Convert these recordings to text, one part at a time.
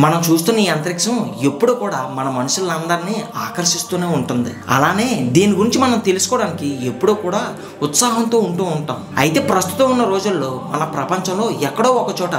మనం చూస్తున్న ఈ అంతరిక్షం ఎప్పుడు కూడా మన మనుషులందరినీ ఆకర్షిస్తూనే ఉంటుంది. అలానే దీని గురించి మనం తెలుసుకోవడానికి ఎప్పుడూ కూడా ఉత్సాహంతో ఉంటూ ఉంటాం. అయితే ప్రస్తుతం ఉన్న రోజుల్లో మన ప్రపంచంలో ఎక్కడో ఒక చోట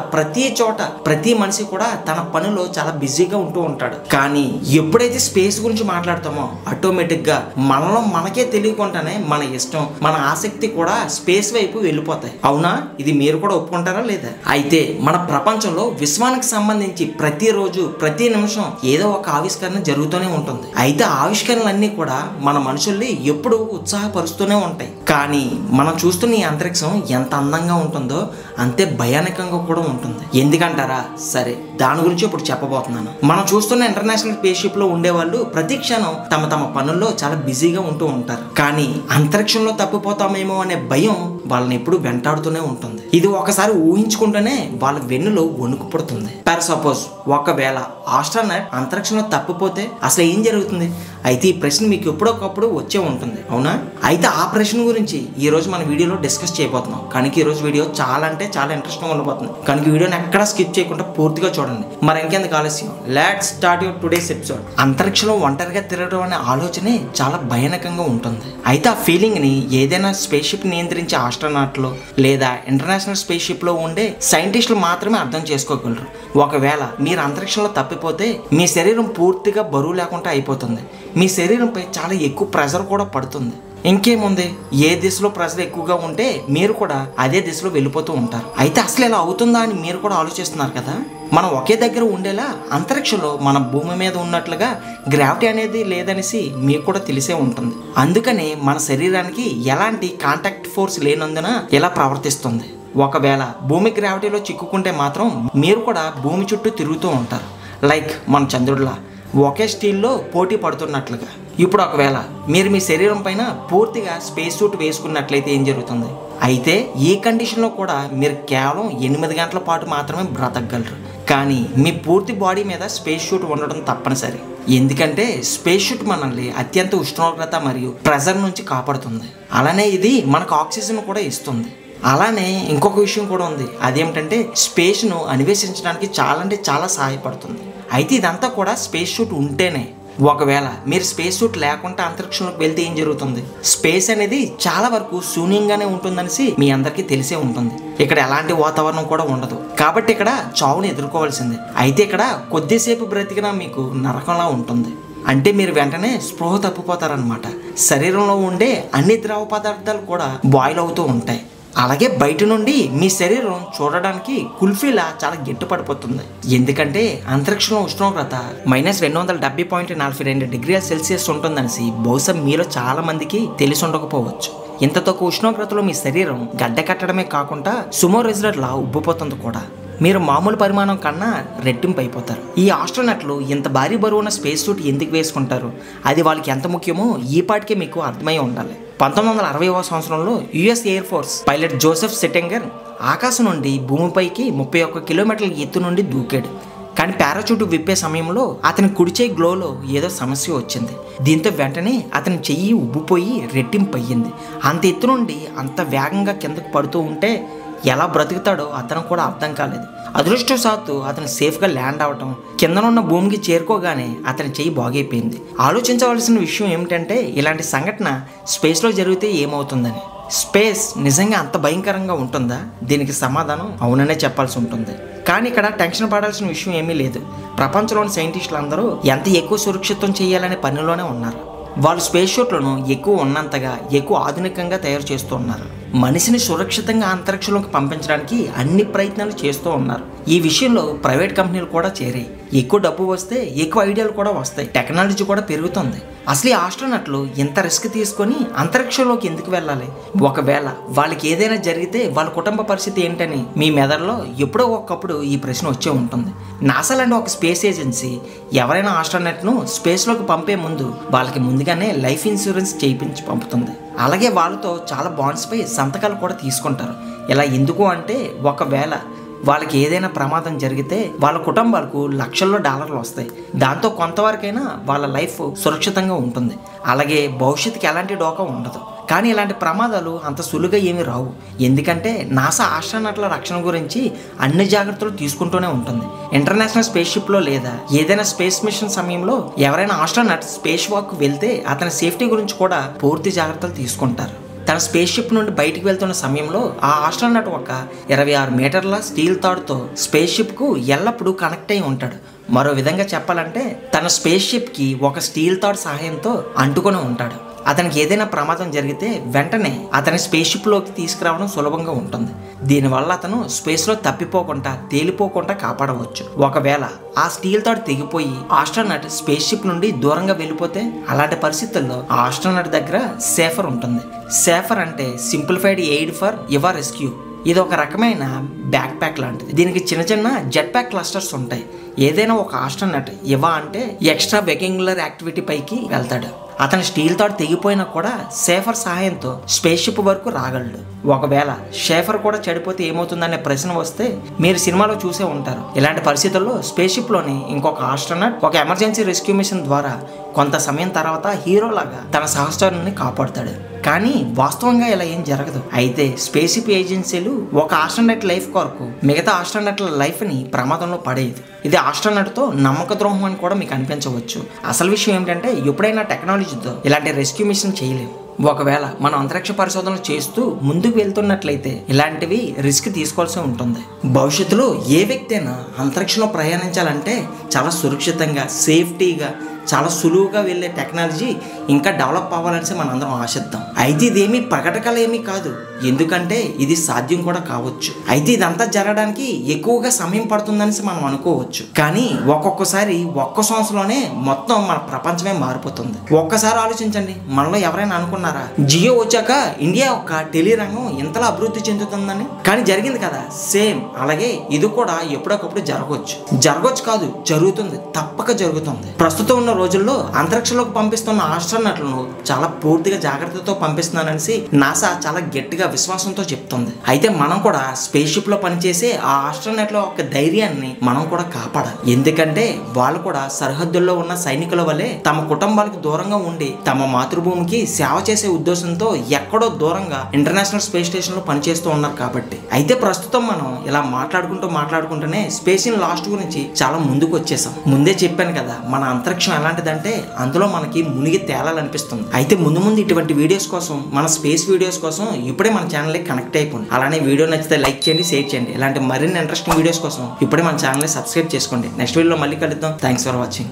ప్రతి మనిషి కూడా తన పనిలో చాలా బిజీగా ఉంటూ ఉంటాడు. కానీ ఎప్పుడైతే స్పేస్ గురించి మాట్లాడతామో ఆటోమేటిక్ గా మనలో మనకే తెలియకుండానే మన ఇష్టం, మన ఆసక్తి కూడా స్పేస్ వైపు వెళ్ళిపోతాయి. అవునా? ఇది మీరు కూడా ఒప్పుకుంటారా లేదా? అయితే మన ప్రపంచంలో విశ్వానికి సంబంధించి ప్రతిరోజు ప్రతి నిమిషం ఏదో ఒక ఆవిష్కరణ జరుగుతూనే ఉంటుంది. అయితే ఆవిష్కరణలన్నీ కూడా మన మనుషుల్ని ఎప్పుడు ఉత్సాహపరుస్తూనే ఉంటాయి. కానీ మనం చూస్తున్న ఈ అంతరిక్షం ఎంత అందంగా ఉంటుందో అంతే భయానకంగా కూడా ఉంటుంది. ఎందుకంటారా? సరే, దాని గురించి ఇప్పుడు చెప్పబోతున్నాను. మనం చూస్తున్న ఇంటర్నేషనల్ స్పేస్ షిప్ లో ఉండేవాళ్ళు ప్రతి క్షణం తమ పనుల్లో చాలా బిజీగా ఉంటూ ఉంటారు. కానీ అంతరిక్షంలో తప్పిపోతామేమో అనే భయం వాళ్ళని ఎప్పుడు వెంటాడుతూనే ఉంటుంది. ఇది ఒకసారి ఊహించుకుంటేనే వాళ్ళ వెన్నులో వణుకు పుడుతుంది. ఫర్ సపోజ్ ఒకవేళ ఆస్ట్రోనట్ అంతరిక్షంలో తప్పిపోతే అసలు ఏం జరుగుతుంది? అయితే ఈ ప్రశ్న మీకు ఎప్పుడొకప్పుడు వచ్చే ఉంటుంది, అవునా? అయితే ఆ ప్రశ్న గురించి ఈ రోజు మన వీడియోలో డిస్కస్ చేయబోతున్నాం. కనుక ఈ రోజు వీడియో చాలా అంటే చాలా ఇంట్రెస్టింగ్ ఉండబోతుంది. కనుక వీడియోని ఎక్కడ స్కిప్ చేయకుండా పూర్తిగా చూడండి. మరి ఇంకెందుకు ఆలస్యం, let's start your today's episode. అంతరిక్షంలో ఒంటరిగా తిరగడం అనే ఆలోచనే చాలా భయానకంగా ఉంటుంది. అయితే ఆ ఫీలింగ్ ని ఏదైనా స్పేస్ షిప్ నియంత్రించే ఆస్ట్రోనాట్లు లేదా ఇంటర్నేషనల్ స్పేస్ షిప్ లో ఉండే సైంటిస్టులు మాత్రమే అర్థం చేసుకోగలరు. ఒకవేళ మీరు అంతరిక్షంలో తప్పిపోతే మీ శరీరం పూర్తిగా బరువు లేకుండా అయిపోతుంది. మీ శరీరంపై చాలా ఎక్కువ ప్రెషర్ కూడా పడుతుంది. ఇంకేముంది, ఏ దిశలో ప్రెషర్ ఎక్కువగా ఉంటే మీరు కూడా అదే దిశలో వెళ్ళిపోతూ ఉంటారు. అయితే అసలు ఇలా అవుతుందా అని మీరు కూడా ఆలోచిస్తున్నారు కదా. మనం ఒకే దగ్గర ఉండేలా అంతరిక్షంలో మన భూమి మీద ఉన్నట్లుగా గ్రావిటీ అనేది లేదనేసి మీకు కూడా తెలిసే ఉంటుంది. అందుకని మన శరీరానికి ఎలాంటి కాంటాక్ట్ ఫోర్స్ లేనందున ఇలా ప్రవర్తిస్తుంది. ఒకవేళ భూమి గ్రావిటీలో చిక్కుకుంటే మాత్రం మీరు కూడా భూమి చుట్టూ తిరుగుతూ ఉంటారు. లైక్ మన చంద్రుడిలా ఒకే స్టీల్లో పోటీ పడుతున్నట్లుగా. ఇప్పుడు ఒకవేళ మీరు మీ శరీరం పైన పూర్తిగా స్పేస్ సూట్ వేసుకున్నట్లయితే ఏం జరుగుతుంది? అయితే ఈ కండిషన్లో కూడా మీరు కేవలం 8 గంటల పాటు మాత్రమే బ్రతకగలరు. కానీ మీ పూర్తి బాడీ మీద స్పేస్ షూట్ ఉండడం తప్పనిసరి. ఎందుకంటే స్పేస్ షూట్ మనల్ని అత్యంత ఉష్ణోగ్రత మరియు ప్రెషర్ నుంచి కాపాడుతుంది. అలానే ఇది మనకు ఆక్సిజన్ కూడా ఇస్తుంది. అలానే ఇంకొక విషయం కూడా ఉంది. అదేమిటంటే స్పేస్ను అన్వేషించడానికి చాలా అంటే చాలా సహాయపడుతుంది. అయితే ఇదంతా కూడా స్పేస్ షూట్ ఉంటేనే. ఒకవేళ మీరు స్పేస్ షూట్ లేకుండా అంతరిక్షంలోకి వెళ్తే ఏం జరుగుతుంది? స్పేస్ అనేది చాలా వరకు శూన్యంగానే ఉంటుందనేసి మీ అందరికీ తెలిసే ఉంటుంది. ఇక్కడ ఎలాంటి వాతావరణం కూడా ఉండదు. కాబట్టి ఇక్కడ చావును ఎదుర్కోవాల్సిందే. అయితే ఇక్కడ కొద్దిసేపు బ్రతికినా మీకు నరకంలా ఉంటుంది. అంటే మీరు వెంటనే స్పృహ తప్పిపోతారనమాట. శరీరంలో ఉండే అన్ని ద్రవ పదార్థాలు కూడా బాయిల్ అవుతూ ఉంటాయి. అలాగే బయట నుండి మీ శరీరం చూడడానికి కుల్ఫీలా చాలా గట్టిపడిపోతుంది. ఎందుకంటే అంతరిక్షంలో ఉష్ణోగ్రత -270.42 డిగ్రీల సెల్సియస్ ఉంటుందనేసి బహుశా మీలో చాలా మందికి తెలిసి ఉండకపోవచ్చు. ఇంత తక్కువ ఉష్ణోగ్రతలో మీ శరీరం గడ్డ కట్టడమే కాకుండా సుమో రెజ్లర్లా ఉబ్బిపోతుంది కూడా. మీరు మామూలు పరిమాణం కన్నా రెట్టింపు అయిపోతారు. ఈ ఆస్ట్రోనట్లు ఇంత భారీ బరువున్న స్పేస్ సూట్ ఎందుకు వేసుకుంటారు? అది వాళ్ళకి ఎంత ముఖ్యమో ఈ పాటికే మీకు అర్థమై ఉండాలి. 1960వ సంవత్సరంలో US air force pilot Joseph సెటెంగర్ ఆకాశం నుండి భూమిపైకి 31 కిలోమీటర్ల ఎత్తు నుండి దూకాడు. కానీ పారాచూట్ విప్పే సమయంలో అతని కుడి చేయి గ్లోలో ఏదో సమస్య వచ్చింది. దీంతో వెంటనే అతని చెయ్యి ఉబ్బిపోయి రెట్టింపు అయ్యింది. అంత ఎత్తు నుండి అంత వేగంగా కిందకు పడుతూ ఉంటే ఎలా బ్రతుకుతాడో అతను కూడా అర్థం కాలేదు. అదృష్టవశాత్తు అతను సేఫ్గా ల్యాండ్ అవటం, కిందనున్న భూమికి చేరుకోగానే అతని చెయ్యి బాగైపోయింది. ఆలోచించవలసిన విషయం ఏమిటంటే ఇలాంటి సంఘటన స్పేస్లో జరిగితే ఏమవుతుందని. స్పేస్ నిజంగా అంత భయంకరంగా ఉంటుందా? దీనికి సమాధానం అవుననే చెప్పాల్సి ఉంటుంది. కానీ ఇక్కడ టెన్షన్ పడాల్సిన విషయం ఏమీ లేదు. ప్రపంచంలోని సైంటిస్టులు అందరూ ఎంత ఎక్కువ సురక్షితం చేయాలనే పనిలోనే ఉన్నారు. వాళ్ళు స్పేస్ షూట్లను ఎక్కువ ఉన్నంతగా ఎక్కువ ఆధునికంగా తయారు చేస్తూ ఉన్నారు. మనిషిని సురక్షితంగా అంతరిక్షంలోకి పంపించడానికి అన్ని ప్రయత్నాలు చేస్తూ ఉన్నారు. ఈ విషయంలో ప్రైవేట్ కంపెనీలు కూడా చేరాయి. ఎక్కువ డబ్బు వస్తే ఎక్కువ ఐడియాలు కూడా వస్తాయి. టెక్నాలజీ కూడా పెరుగుతుంది. అసలు ఈ ఆస్ట్రోనట్లు ఇంత రిస్క్ తీసుకొని అంతరిక్షంలోకి ఎందుకు వెళ్ళాలి? ఒకవేళ వాళ్ళకి ఏదైనా జరిగితే వాళ్ళ కుటుంబ పరిస్థితి ఏంటని మీ మెదడులో ఎప్పుడో ఒకప్పుడు ఈ ప్రశ్న వచ్చే ఉంటుంది. నాసా లాంటి ఒక స్పేస్ ఏజెన్సీ ఎవరైనా ఆస్ట్రోనట్ను స్పేస్లోకి పంపే ముందు వాళ్ళకి ముందుగానే లైఫ్ ఇన్సూరెన్స్ చేయించి పంపుతుంది. అలాగే వాళ్ళతో చాలా బాండ్స్పై సంతకాలు కూడా తీసుకుంటారు. ఇలా ఎందుకు అంటే ఒకవేళ వాళ్ళకి ఏదైనా ప్రమాదం జరిగితే వాళ్ళ కుటుంబాలకు లక్షల్లో డాలర్లు వస్తాయి. దాంతో కొంతవరకైనా వాళ్ళ లైఫ్ సురక్షితంగా ఉంటుంది. అలాగే భవిష్యత్తుకి ఎలాంటి డోకా ఉండదు. కానీ ఇలాంటి ప్రమాదాలు అంత సులువుగా ఏమీ రావు. ఎందుకంటే నాసా ఆస్ట్రోనట్ల రక్షణ గురించి అన్ని జాగ్రత్తలు తీసుకుంటూనే ఉంటుంది. ఇంటర్నేషనల్ స్పేస్ షిప్లో లేదా ఏదైనా స్పేస్ మిషన్ సమయంలో ఎవరైనా ఆస్ట్రోనట్ స్పేస్ వాక్ వెళ్తే అతని సేఫ్టీ గురించి కూడా పూర్తి జాగ్రత్తలు తీసుకుంటారు. తన స్పేస్ షిప్ నుండి బయటికి వెళ్తున్న సమయంలో ఆ ఆస్ట్రోనట్ ఒక 26 మీటర్ల స్టీల్ తాడుతో స్పేస్ షిప్కు ఎల్లప్పుడూ కనెక్ట్ అయి ఉంటాడు. మరో విధంగా చెప్పాలంటే తన స్పేస్ షిప్కి ఒక స్టీల్ తాడు సహాయంతో అంటుకొని ఉంటాడు. అతనికి ఏదైనా ప్రమాదం జరిగితే వెంటనే అతని స్పేస్ షిప్లోకి తీసుకురావడం సులభంగా ఉంటుంది. దీనివల్ల అతను స్పేస్లో తప్పిపోకుండా తేలిపోకుండా కాపాడవచ్చు. ఒకవేళ ఆ స్టీల్ తాడు తెగిపోయి ఆస్ట్రోనట్ స్పేస్ షిప్ నుండి దూరంగా వెళ్ళిపోతే అలాంటి పరిస్థితుల్లో ఆ ఆస్ట్రోనట్ దగ్గర సేఫర్ ఉంటుంది. సేఫర్ అంటే simplified aid for your rescue. ఇది ఒక రకమైన బ్యాక్ ప్యాక్ లాంటిది. దీనికి చిన్న చిన్న జెట్ ప్యాక్ క్లస్టర్స్ ఉంటాయి. ఏదైనా ఒక ఆస్ట్రోనట్ అంటే ఎక్స్ట్రా వెకింగులర్ యాక్టివిటీ పైకి వెళ్తాడు. అతని స్టీల్ తాడు తెగిపోయినా కూడా సేఫర్ సహాయంతో స్పేస్ షిప్ వరకు రాగలడు. ఒకవేళ సేఫర్ కూడా చెడిపోతే ఏమవుతుందనే ప్రశ్న వస్తే మీరు సినిమాలో చూసే ఉంటారు. ఇలాంటి పరిస్థితుల్లో స్పేస్ షిప్లోని ఇంకొక ఆస్ట్రోనట్ ఒక ఎమర్జెన్సీ రెస్క్యూ మిషన్ ద్వారా కొంత సమయం తర్వాత హీరోలాగా తన సహచరుని కాపాడుతాడు. కానీ వాస్తవంగా ఇలా ఏం జరగదు. అయితే స్పేస్ షిప్ ఏజెన్సీలు ఒక ఆస్ట్రోనట్ లైఫ్ కొరకు మిగతా ఆస్ట్రోనట్ల లైఫ్ని ప్రమాదంలో పడేది. ఇది ఆస్ట్రోనట్తో నమ్మక ద్రోహం అని కూడా మీకు అనిపించవచ్చు. అసలు విషయం ఏమిటంటే ఎప్పుడైనా టెక్నాలజీతో ఇలాంటి రెస్క్యూ మిషన్ చేయలేము. ఒకవేళ మనం అంతరిక్ష పరిశోధనలు చేస్తూ ముందుకు వెళ్తున్నట్లయితే ఇలాంటివి రిస్క్ తీసుకోవాల్సి ఉంటుంది. భవిష్యత్తులో ఏ వ్యక్తి అయినా అంతరిక్షంలో ప్రయాణించాలంటే చాలా సురక్షితంగా సేఫ్టీగా చాలా సులువుగా వెళ్ళే టెక్నాలజీ ఇంకా డెవలప్ అవ్వాలని మనం అందరం ఆశిద్దాం. అయితే ఇదేమీ ప్రకటకల ఏమీ కాదు, ఎందుకంటే ఇది సాధ్యం కూడా కావచ్చు. అయితే ఇదంతా జరగడానికి ఎక్కువగా సమయం పడుతుందని మనం అనుకోవచ్చు. కానీ ఒక్కొక్కసారి ఒక్క సంవత్సరంలోనే మొత్తం మన ప్రపంచమే మారిపోతుంది. ఒక్కసారి ఆలోచించండి, మనలో ఎవరైనా అనుకున్నారా జియో వచ్చాక ఇండియా యొక్క టెలిరంగం ఇంతలా అభివృద్ధి చెందుతుందని? కానీ జరిగింది కదా. సేమ్ అలాగే ఇది కూడా ఎప్పుడొకప్పుడు జరగవచ్చు కాదు, జరుగుతుంది, తప్పక జరుగుతుంది. ప్రస్తుతం ఉన్న రోజుల్లో అంతరిక్షంలోకి పంపిస్తున్న ఆస్ట్రోనట్లను చాలా పూర్తిగా జాగ్రత్తతో పంపిస్తున్నానని నాసా చాలా గట్టిగా విశ్వాసంతో చెప్తుంది. అయితే మనం కూడా స్పేస్ షిప్ లో పనిచేసే ఆ ఆస్ట్రోనట్ల యొక్క ధైర్యాన్ని మనం కూడా కాపాడాలి. ఎందుకంటే వాళ్ళు కూడా సరిహద్దుల్లో ఉన్న సైనికుల వలె తమ కుటుంబాలకు దూరంగా ఉండి తమ మాతృభూమికి సేవ చేసే ఉద్దేశంతో ఎక్కడో దూరంగా ఇంటర్నేషనల్ స్పేస్ స్టేషన్ లో పనిచేస్తూ ఉన్నారు కాబట్టి. అయితే ప్రస్తుతం మనం ఇలా మాట్లాడుకుంటూనే స్పేస్ ఇన్ లాస్ట్ గురించి చాలా ముందుకు వచ్చేసాం. ముందే చెప్పాను కదా, మన అంతరిక్షం ఎలాంటిదంటే అందులో మనకి మునిగి తేలాలనిపిస్తుంది. అయితే ముందు ఇటువంటి వీడియోస్ కోసం, మన స్పేస్ వీడియోస్ కోసం ఇప్పుడే మన ఛానల్కి కనెక్ట్ అయిపోండి. అలానే వీడియో నచ్చితే లైక్ చేయండి, షేర్ చేయండి. ఇలాంటి మరిన్ని ఇంట్రెస్టింగ్ వీడియోస్ కోసం ఇప్పుడే మన ఛానల్ని సబ్స్క్రైబ్ చేసుకోండి. నెక్స్ట్ వీడియోలో మళ్ళీ కలుద్దాం. Thanks for watching.